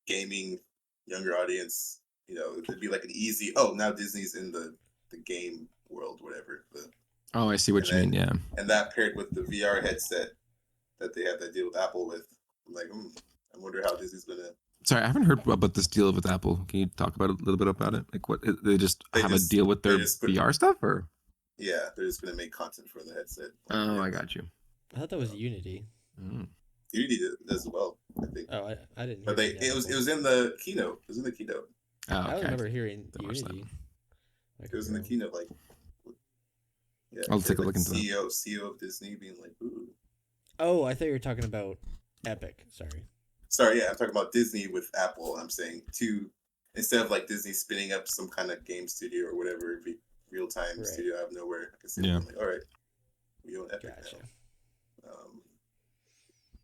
gaming, younger audience. It'd be like an easy. Oh, now Disney's in the game world, whatever. Oh, I see what you mean. Yeah. And that paired with the VR headset that they have that deal with Apple with, I'm like, I wonder how Disney's gonna. Sorry, I haven't heard about this deal with Apple. Can you talk about a little bit about it? Like, what they have a deal with their VR stuff, or? Yeah, they're just gonna make content for the headset. Oh, I got you. I thought that was Unity. Unity does well, I think. Oh, I didn't. But it was in the keynote. It was in the keynote. Oh, okay. I remember hearing Unity. It was in the keynote, like. Yeah, I'll take a look into that. CEO of Disney being like, ooh. Oh, I thought you were talking about Epic. Sorry, yeah, I'm talking about Disney with Apple. I'm saying instead of like Disney spinning up some kind of game studio or whatever, it'd be real-time studio out of nowhere. I can see like, all right, we own Epic now.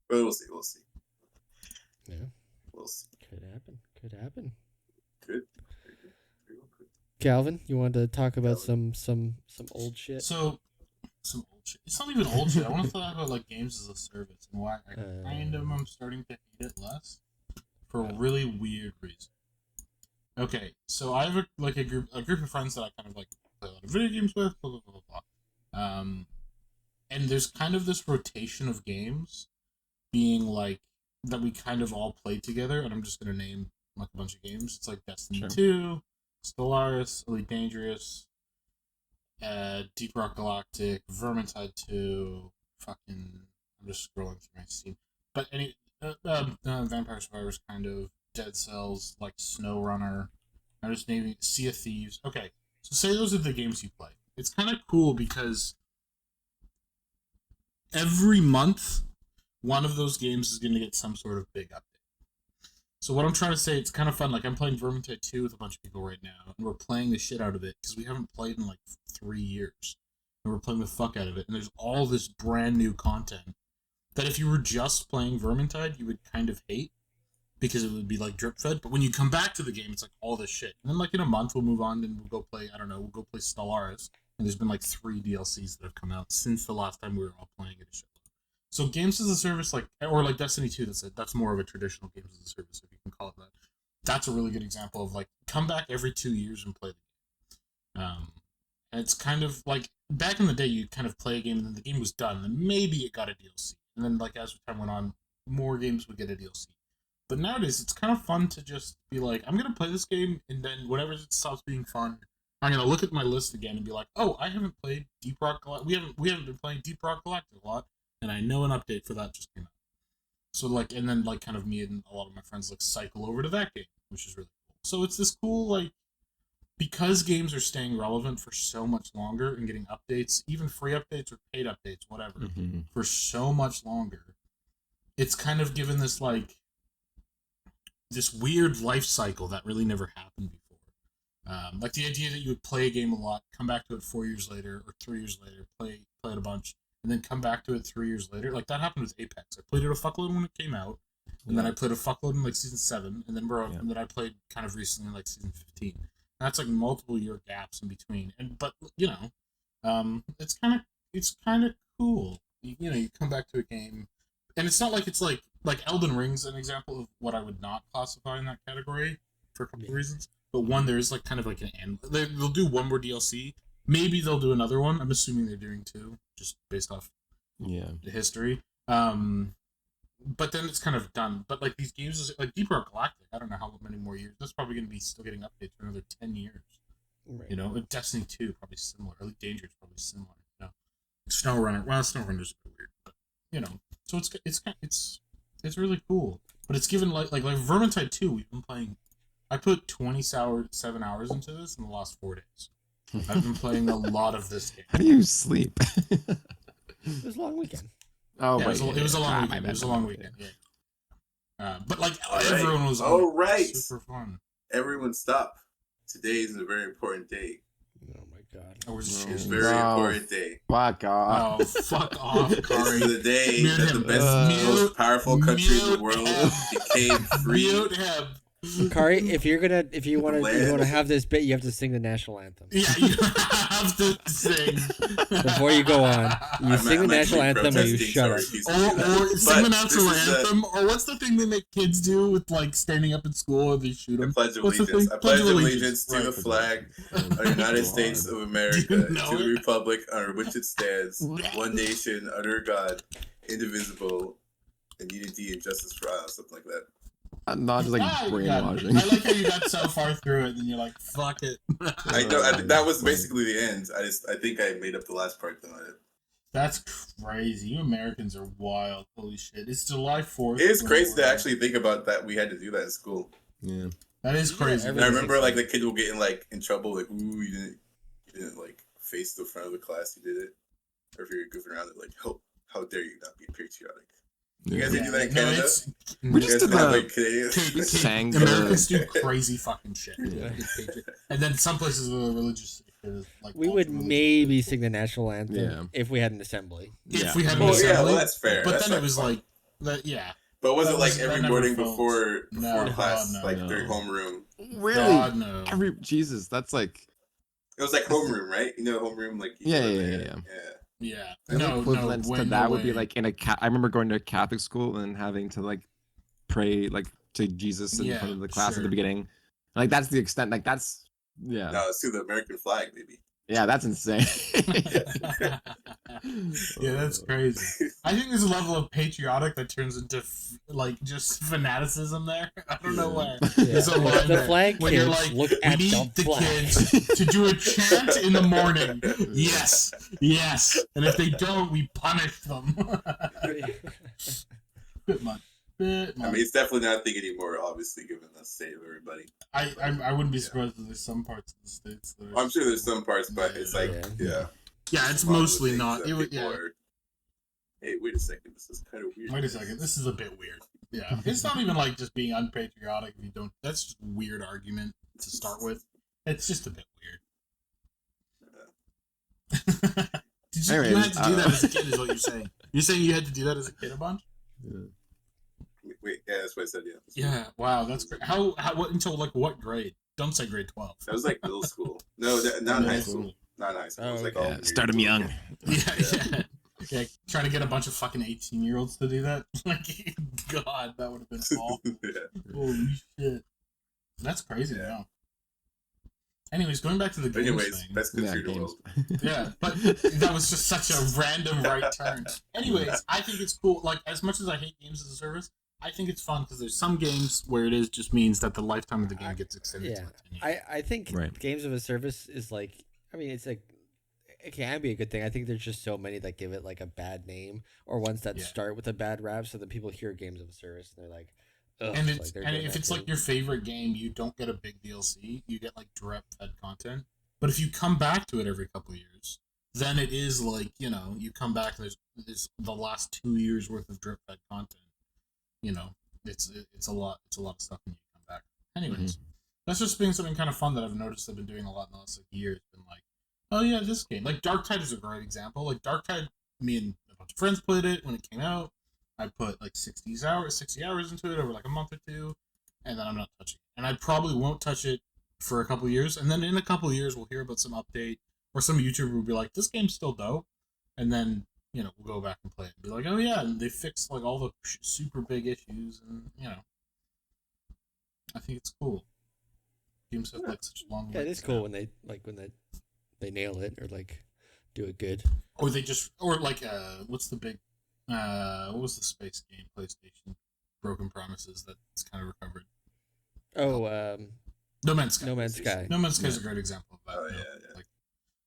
But we'll see. Yeah. We'll see. Could happen. Good. Calvin, you wanted to talk about some old shit? So, some old shit. It's not even old shit. I want to talk about like games as a service and why I'm starting to hate it less for a really weird reason. Okay, so I have a group of friends that I kind of like play a lot of video games with, blah blah blah blah. And there's kind of this rotation of games being like that we kind of all play together, and I'm just gonna name like a bunch of games. It's like Destiny 2. Stellaris, Elite Dangerous, Deep Rock Galactic, Vermintide 2, I'm just scrolling through my Steam. But Vampire Survivors, kind of, Dead Cells, like SnowRunner, I'm just naming Sea of Thieves. Okay, so say those are the games you play. It's kind of cool because every month, one of those games is going to get some sort of big update. So what I'm trying to say, it's kind of fun. Like, I'm playing Vermintide 2 with a bunch of people right now, and we're playing the shit out of it, because we haven't played in, like, 3 years. And we're playing the fuck out of it, and there's all this brand new content that if you were just playing Vermintide, you would kind of hate, because it would be, like, drip-fed. But when you come back to the game, it's, like, all this shit. And then, like, in a month, we'll move on, and we'll go play Stellaris. And there's been, like, 3 DLCs that have come out since the last time we were all playing it. So games as a service, or like Destiny 2, that's more of a traditional games as a service, if you can call it that. That's a really good example of, like, come back every 2 years and play the game. And it's kind of like, back in the day, you kind of play a game and then the game was done, and then maybe it got a DLC. And then, like, as time went on, more games would get a DLC. But nowadays, it's kind of fun to just be like, I'm going to play this game, and then whenever it stops being fun, I'm going to look at my list again and be like, oh, I haven't played Deep Rock Galactic. We haven't been playing Deep Rock Galactic a lot. And I know an update for that just came out. So, like, and then, like, kind of me and a lot of my friends, like, cycle over to that game, which is really cool. So it's this cool, like, because games are staying relevant for so much longer and getting updates, even free updates or paid updates, whatever, for so much longer, it's kind of given this, like, this weird life cycle that really never happened before. Like, the idea that you would play a game a lot, come back to it 4 years later or 3 years later, play it a bunch, and then come back to it 3 years later. Like, that happened with Apex. I played it a fuckload when it came out, and then I played a fuckload in, like, Season 7, and then I played kind of recently in, like, Season 15. And that's, like, multiple year gaps in between. But, you know, it's kind of cool. You come back to a game, and it's not like it's, like Elden Ring's an example of what I would not classify in that category for a couple of reasons. But one, there's, like, kind of, like, an end. They'll do one more DLC. Maybe they'll do another one. I'm assuming they're doing 2, just based off the history. But then it's kind of done. But, like, these games, like Deep Rock Galactic, I don't know how many more years. That's probably going to be still getting updates for another 10 years. Right. You know, Destiny 2, probably similar. Elite Dangerous, probably similar. You know, SnowRunner. Well, SnowRunner's a bit weird, but, you know. So it's really cool. But it's given, like Vermintide 2, we've been playing. I put 27 hours into this in the last 4 days. I've been playing a lot of this game. How do you sleep? It was a long weekend. Oh, yeah, right. It was a long weekend. It was a long weekend. Yeah. But, like, everyone was all right. Super fun. Everyone stop. Today is a very important day. Oh my God. Or was it It's a shit? very important day. Fuck off. Oh, fuck off, This Kari. is the day Mute that the him. best, most powerful country in the Mute world him. became free. Mute him. Kari, if you want Land. to have this bit, you have to sing the national anthem. Yeah, you have to sing. Before you go on, you sing the I'm national actually anthem or you protesting, shut so I up. refuse to do that. Or sing the But national this is anthem, or what's the thing they make kids do with like standing up in school or they shoot I them? pledge What's the allegiance. thing? I pledge Pledge allegiance to right. the flag of the United States of America, Do you know to the it? republic under which it stands, one nation, under God, indivisible, and unity and justice for all, something like that. Not just like brainwashing. I like how you got so far through it, and then you're like, "Fuck it." I know that was basically the end. I think I made up the last part though. That's crazy. You Americans are wild. Holy shit! It's July 4th. It is crazy to actually think about that. We had to do that in school. Yeah. That is crazy. And I remember like the kid will get in trouble, like, ooh, you didn't like face the front of the class, you did it. Or if you're goofing around, they're like, how dare you not be patriotic? You guys didn't do that in Canada? We just did that. sang Americans do crazy fucking shit. Yeah. And then some places are religious. Like We would maybe sing the national anthem Yeah. if we had an assembly. If we had an Well, assembly. yeah, well, that's fair. But That's then it not was fun. like, yeah. But was that it like was- that every never morning felt- before No, class, God, no. like No. during homeroom? Really? God, no. Jesus, that's like It was like homeroom, right? You know homeroom, like you Yeah, go yeah, there. yeah. Yeah. the No, equivalent way, to no that would be way. like in a I remember going to a Catholic school and having to like pray like to Jesus in front of the class at sure. the beginning. Like that's the extent. Like that's yeah, No, it's to the American flag, maybe. yeah, that's insane. Yeah, that's crazy. I think there's a level of patriotic that turns into like just fanaticism there. I don't know where. There's a line The there flag when you're kids like, look we at need the the flag. kids to do a chant in the morning. Yes, yes. And if they don't, we punish them. Bit much. Bit I much. mean, it's definitely not a thing anymore, obviously, given the state of everybody. I wouldn't be surprised if there's some parts of the states that are... I'm sure there's some parts, but it's like, yeah. Yeah, it's one of the mostly things not. that It would, people yeah. are, hey, wait a second, this is kind of weird. Wait a second, this is a bit weird. Yeah, it's not even like just being unpatriotic if you don't. That's just a weird argument to start with. It's just a bit weird. You Anyways, had to do that as a kid, is what you're saying. You're saying you had to do that as a kid a bunch? Wait, yeah, that's what I said, yeah. Yeah. Wow, that's great. How what until like what grade? Don't say grade 12. That was like middle school. No, not in high Middle school. Not in high school. It was like Oh, all Yeah, weird. start 'em young. Yeah. Yeah, trying to get a bunch of fucking 18-year-olds to do that. Like, God, that would have been awful. Yeah. Holy shit. That's crazy Yeah. now. Anyways, going back to the But games anyways, thing. best country in the games. world. Yeah, but that was just such a random right turn. Anyways, I think it's cool. Like, as much as I hate games as a service, I think it's fun because there's some games where it is just means that the lifetime of the game gets extended Yeah, to 10 years. I think Right. games of a service is like, I mean, it's like, it can be a good thing. I think there's just so many that give it like a bad name or ones that Yeah. start with a bad rap, so that people hear games of a service and they're like, ugh. And, like they're and doing if that it's too. like your favorite game, you don't get a big DLC. You get like direct fed content. But if you come back to it every couple of years, then it is like, you know, you come back and there's the last 2 years worth of drip fed content. You know, it's a lot of stuff when you come back. Anyways, that's just been something kind of fun that I've noticed I've been doing a lot in the last year. It's been like, oh yeah, this game. Like Darktide is a great example. Like Darktide, me and a bunch of friends played it when it came out. I put like 60 hours into it over like a month or two, and then I'm not touching it. And I probably won't touch it for a couple of years, and then in a couple of years we'll hear about some update, or some YouTuber will be like, this game's still dope, and then, you know, we'll go back and play it and be like, oh yeah, and they fixed like all the super big issues, and, you know, I think it's cool. Games have like such long. Yeah, it legs is cool now. when they nail it or like do it good. Or they just, or like, what's the big, what was the space game PlayStation? Broken Promises that's kind of recovered. Oh, No Man's Sky. No Man's Sky. No Man's Sky is a great example of that. Oh, you know, yeah. Like,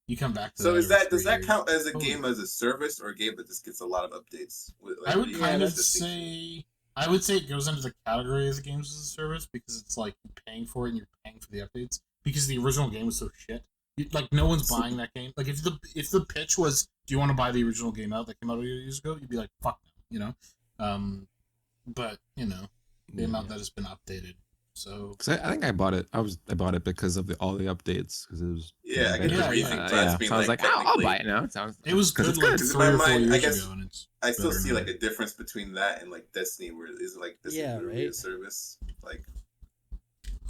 you come back to So that is every that, does 3 that years. count as a Totally. game as a service or a game that just gets a lot of updates? I would kind of distinction? say, I would say it goes into the category as a games as a service because it's like you're paying for it and you're paying for the updates because the original game was so shit. Like no one's buying that game. Like if the pitch was, do you want to buy the original game out that came out years ago? You'd be like, fuck no, you know. But you know, the amount that has been updated So Cause I think I bought it. I bought it because of all the updates. Because it was I get the Yeah, briefing yeah. class being So I was like, I'll technically- buy it now. it was good it's like good. 3 or 4 I years guess ago, and it's I still better see now. like a difference between that and like Destiny, where is like this Yeah, is really a right. service. Like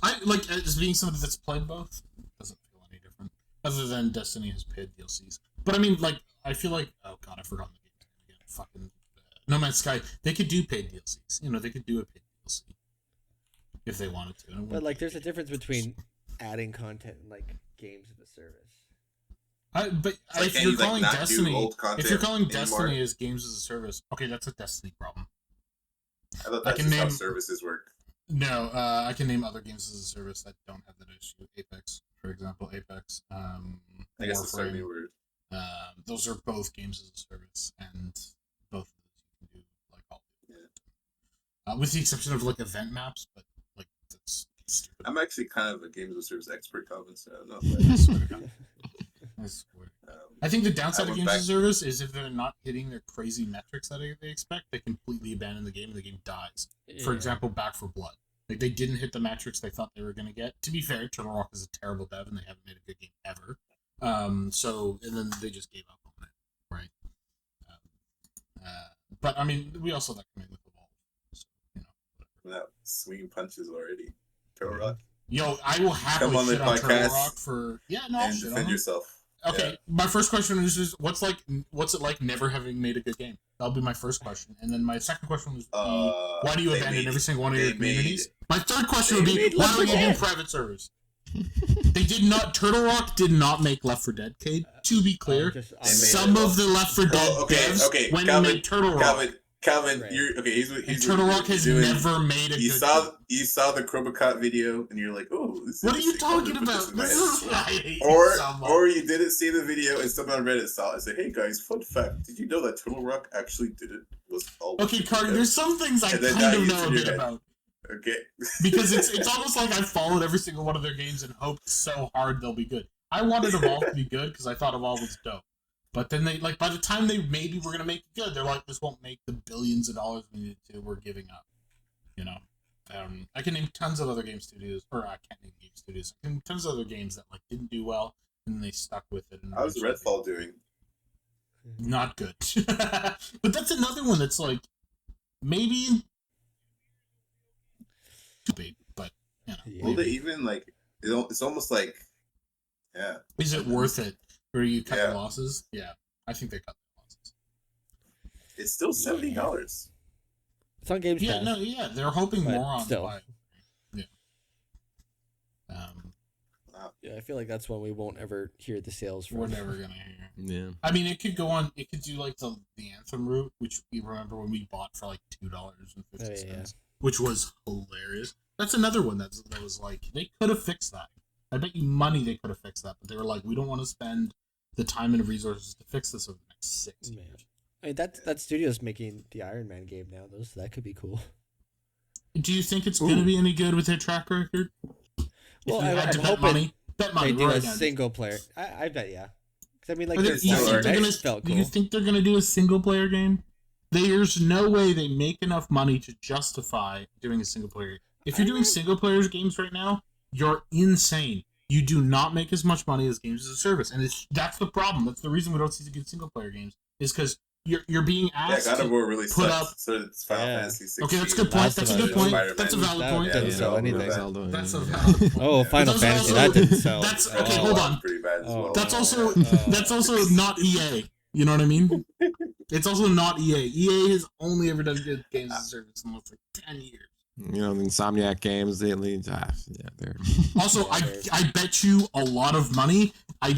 I like as being somebody that's played both doesn't feel any different, other than Destiny has paid DLCs. But I mean, like I feel like oh god, I forgot the game again. Fucking No Man's Sky. They could do paid DLCs. You know, they could do a paid DLC if they wanted to. But like, there's a difference between adding content and like games as a service. But like, if can you're you, like, calling not do Destiny, old content if you're calling anymore? Destiny as games as a service, okay, that's a Destiny problem. I thought I that's can just how name- services work. No, I can name other games as a service that don't have that issue. Apex, for example, Apex. I guess it's Warframe. certainly word. Those are both games as a service, and both of those you can do like all. With the exception of like event maps, but like that's stupid. I'm actually kind of a games of service expert, Calvin, so I don't know. I swear to God. I swear. I think the downside I of went games as a service is if they're not hitting their crazy metrics that they expect, they completely abandon the game and the game dies. For Yeah. example, Back 4 Blood. Like they didn't hit the metrics they thought they were going to get. To be fair, Turtle Rock is a terrible dev and they haven't made a good game ever. And then they just gave up on it, right? But I mean, we also like coming with Evolve, so you know. Without swinging punches already. Turtle Rock. Yo, I will happily Come on the shit on Turtle podcast Rock for I'll and shit on defend them. yourself. Okay, Yeah. my first question is just what's it like never having made a good game? That'll be my first question, and then my second question would be why do you they abandon made- every single one of they your communities? made- My third question they would be made why Left don't 4 you do Dead. private servers? They did not. Turtle Rock did not make Left 4 Dead. Cade, to be clear, Some of the Left 4 Dead devs went and made Turtle Rock. Calvin, Right. you're okay. He's And Turtle Rock has never made a You good saw game. you saw the Chromacot video and you're like, oh, this is What are you interesting. I'm gonna talking put about? in my This head." is I hate you so much. Or you didn't see the video and someone on Reddit saw it and said, hey guys, fun fact, did you know that Turtle Rock actually did it? Was all Okay, Carter, there's some things I And then kind now of you know a in your bit head. about. Okay. Because it's almost like I followed every single one of their games and hoped so hard they'll be good. I wanted Evolve to be good because I thought Evolve was dope. But then they by the time they maybe were gonna make it good, they're like, this won't make the billions of dollars we need to. We're giving up. You know, I can name tons of other game studios, or I can't name game studios. I can name tons of other games that like didn't do well and they stuck with it. And How's Redfall doing? not good. But that's another one that's like maybe too big, but you know. Yeah. Will they even like? It's almost like, yeah. Is it worth it? Or you cut Yeah. the losses? Yeah, I think they cut the losses. It's still $70. It's on Games Yeah, Pass. no, yeah, they're hoping But more on still. buy. Yeah. Yeah, I feel like that's one we won't ever hear the sales from. We're never gonna hear. Yeah. I mean, it could go on. It could do like the Anthem route, which we remember when we bought for like $2.50, yeah. which was hilarious. That's another one that was like they could have fixed that. I bet you money they could have fixed that, but they were like, we don't want to spend the time and resources to fix this over the next 6 Man. years. I mean, that studio's making the Iron Man game now, though, so that could be cool. Do you think it's going to be any good with their track record? Well, If you had to I'm bet hoping money, bet money. they do right a now. single player. I bet, yeah. 'Cause I mean, like, Are they- their you think they're next felt Do cool. you think they're going to do a single player game? There's no way they make enough money to justify doing a single player. If you're doing single players games right now, you're insane. You do not make as much money as games as a service, and that's the problem. That's the reason we don't see good single player games. Is because you're being Yeah, asked. God of War really put sucks. up- So it's Final Yeah. Fantasy 16. Okay, that's a good point. Last That's a of good Us, point. Spider-Man. That's a valid That point. didn't Yeah, sell yeah. anything. Zelda, That's a yeah. valid point. Oh, Yeah. Final But that's Fantasy, also- that didn't sell. That's Yeah, okay. a Hold lot on. Pretty bad as Oh, well. That's also Oh. that's also not EA. You know what I mean? It's also not EA. EA has only ever done good games as a service in almost like 10 years. You know, the Insomniac games, they're Also, I bet you a lot of money. I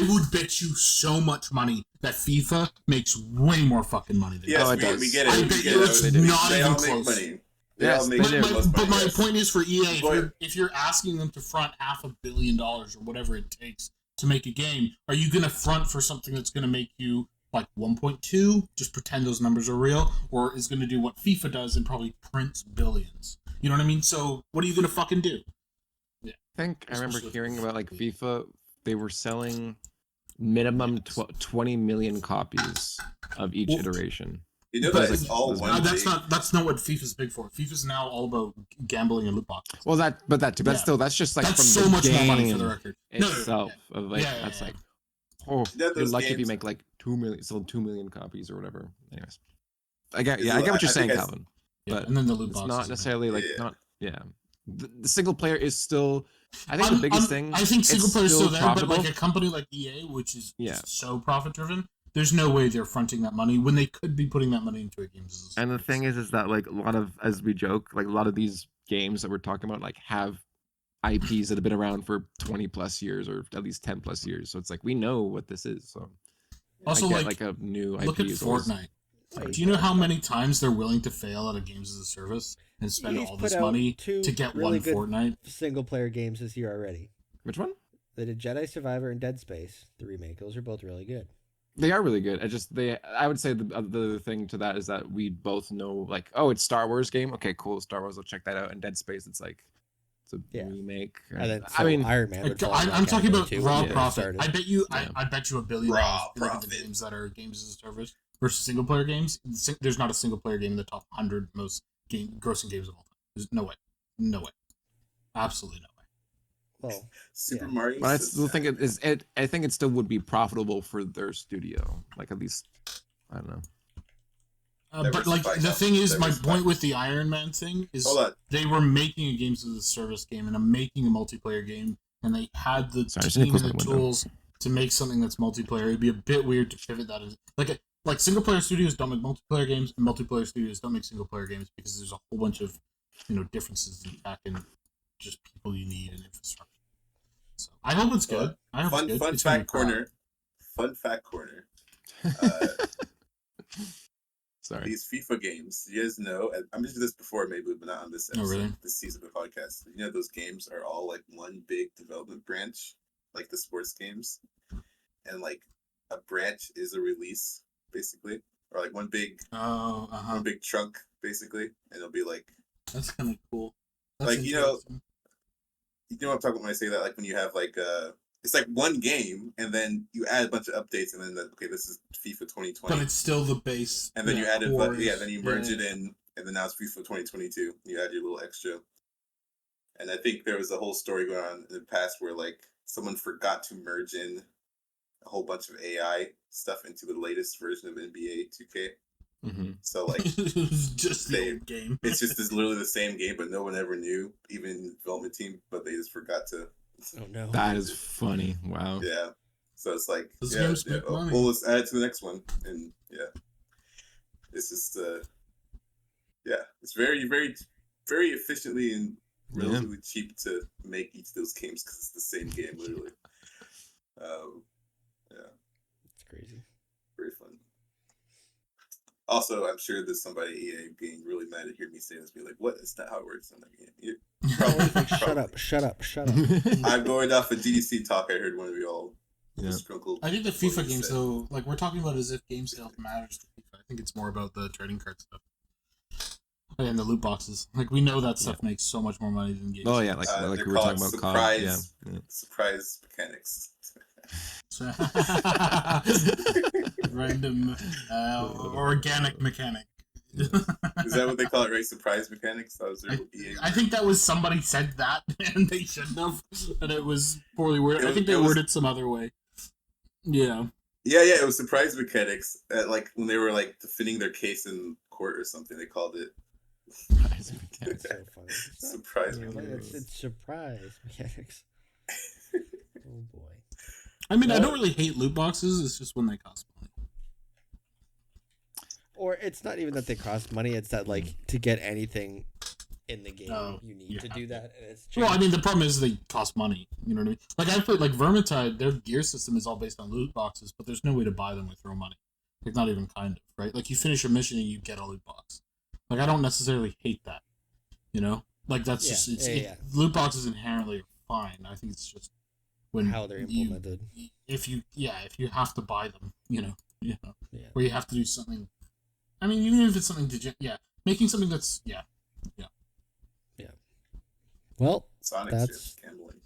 would bet you so much money that FIFA makes way more fucking money than Yes, Oh, it we does. get it. I we bet get you it. it's They not all even make close. money. They Yes, all they make do. the most But money, my yes. point is for EA, But- if you're asking them to front $500 million or whatever it takes to make a game, are you going to front for something that's going to make you like 1.2? Just pretend those numbers are real, or is going to do what FIFA does and probably prints billions? You know what I mean? So what are you going to fucking do? I think I remember Especially hearing with about like FIFA. They were selling minimum 20 million copies of each Well, iteration. You know But that it's all one. That's not what FIFA's big for. FIFA's now all about gambling and loot boxes. Well, that's still that's just like that's from so the much game more money for the record. itself. Of like that's like, oh, you're lucky if you make like 2 million, sold 2 million copies or whatever. Anyways, I get what you're saying, Calvin. But and then the loot it's boxes not necessarily like the single player is still. I think the biggest thing. I think single player is still there, profitable. but like a company like EA, which is just so profit driven, there's no way they're fronting that money when they could be putting that money into a game. And the thing is that like a lot of, as we joke, like a lot of these games that we're talking about like have IPs that have been around for 20 plus years or at least 10 plus years. So it's like we know what this is. So also like a new IP. Look at Fortnite. Do you know how many times they're willing to fail at a games as a service and spend all this money to get really good Fortnite single player games this year already? Which one? They did Jedi Survivor and Dead Space, the remake. Those are both really good. They are really good. I would say the thing to that is that we both know like, oh, it's Star Wars game. Okay, cool, Star Wars. I'll check that out. And Dead Space, it's like it's a remake. And then, I mean, Iron Man. I'm talking about raw profit. I bet you, Yeah. I bet you $1 billion for the games that are games as a service versus single player games. There's not a single player game in the top 100 most grossing games of all time. There's no way, absolutely no way. Well, Super Mario. But I still think I think it still would be profitable for their studio. Like at least, I don't know. But like the thing is, my point with the Iron Man thing is they were making a games as a service game and making a multiplayer game, and they had the team and the tools to make something that's multiplayer. It'd be a bit weird to pivot that in. Like single player studios don't make multiplayer games, and multiplayer studios don't make single player games because there's a whole bunch of differences in tech and just people you need and infrastructure. So I hope it's good. Fun fact corner. Sorry. These FIFA games, you guys know, I mentioned this before maybe, but not on this episode, this season of the podcast. You know, those games are all like one big development branch, like the sports games. And like a branch is a release, basically. Or like one big one big trunk, basically. And it'll be like... That's kind of cool. That's you know what I'm talking about when I say that? Like when you have like it's like one game, and then you add a bunch of updates, and then this is FIFA 2020. But it's still the base. And then you added, then you merge it in, and then now it's FIFA 2022. You add your little extra. And I think there was a whole story going on in the past where like someone forgot to merge in a whole bunch of AI stuff into the latest version of NBA 2K. Mm-hmm. So like it's just the old game. It's just literally the same game, but no one ever knew, even in the development team. But they just forgot to. Oh no! That is funny. Wow. Yeah. So it's like money. Well, let's add it to the next one, and it's just it's very, very, very efficiently and relatively cheap to make each of those games because it's the same game, literally. It's crazy. Very fun. Also, I'm sure there's somebody EA being really mad to hear me say this, be like, "What? It's not how it works." I'm like, Shut up. I'm going off of GDC talk. I heard one of you all. Yeah. I think the FIFA games, though, like we're talking about as if game sales matters to FIFA. I think it's more about the trading card stuff and the loot boxes. Like we know that stuff makes so much more money than games. Oh yeah, like we were talking about surprise mechanics. Random organic mechanic. Is that what they call it, right? Surprise mechanics? I think that was somebody said that and they shouldn't have, and it was poorly worded. I think they worded some other way. Yeah. Yeah, it was surprise mechanics. Like when they were like defending their case in court or something, they called it surprise mechanics. So funny. Surprise mechanics. It's surprise mechanics. Oh boy. I mean, I don't really hate loot boxes. It's just when they cost money. Or it's not even that they cost money. It's that like to get anything in the game, you need to do that. And it's well, I mean, the problem is they cost money. You know what I mean? Like I played like Vermintide. Their gear system is all based on loot boxes, but there's no way to buy them with real money. Like not even kind of, right? Like you finish a mission and you get a loot box. Like I don't necessarily hate that. You know, like that's just loot boxes inherently are fine. I think it's just when how they're implemented. If you have to buy them, where you have to do something. I mean, even if it's something making something that's Well, Sonic's just gambling.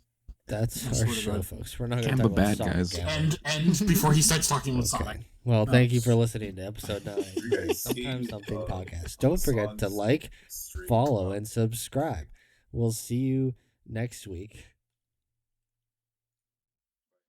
That's I our swear to show, God. folks. We're not going to Can't talk be about bad, Sonic guys. again. And before he starts talking about Sonic. Okay. Well, thank you for No. listening to episode 9 You of guys Sometimes see, Something Podcast. all Don't the forget to songs like, streamed follow, on- and subscribe. We'll see you next week.